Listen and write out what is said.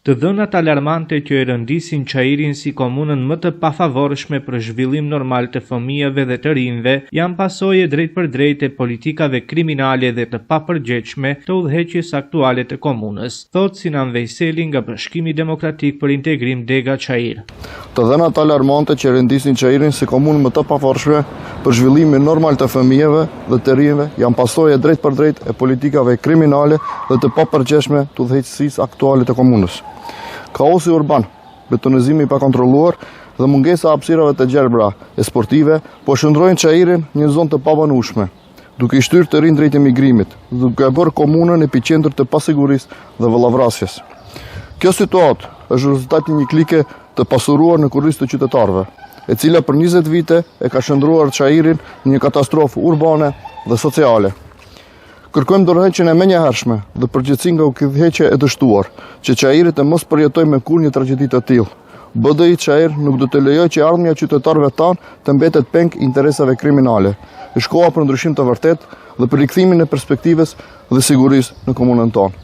Të dhënat alarmante që e rëndisin Çajirin si komunën më të pafavorshme për zhvillim normal të fëmijëve dhe të rinjve janë pasojë drejt për drejt e politikave kriminale dhe të papërgjegjshme të udhëheqjes aktuale të komunës, thot Sinan Vejseli nga Bashkimi Demokratik për Integrim Dega Çajir. Të dhënat alarmante që rëndisin Çajirin si komunë më të pavarshme për zhvillimin normal të fëmijëve dhe të rinjve janë pasojë drejt për drejt e politikave kriminale dhe të papërgjegjshme të udhëheqësisë aktuale të komunës. Kaosi urban, betonizimi i pakontrolluar dhe mungesa e hapësirave të gjelbra e sportive po shndrojnë Çajirin në një zonë të pabanueshme, duke i shtyrë të rinj drejt emigrimit, duke bërë komunën epiqendër të pasigurisë dhe vëllavrasjes. Kjo situatë është rezultati një klike të pasuruar në kurriz të qytetarëve, e cila për 20 vite e ka shndruar Çajirin në një katastrofë urbane dhe sociale. Kërkojmë dorëheqjen e menjëhershme dhe përgjegjësi nga udhëheqja e dështuar, që Çajiri të mos përjetojë me kurrë një tragjedi të tillë. BDI Çajir nuk do të lejojë që ardhmja e qytetarëve tanë të mbetet peng interesave kriminale. Është koha për ndryshim të vërtetë dhe për rikthimin e perspektivës dhe sigurisë në komunën tonë.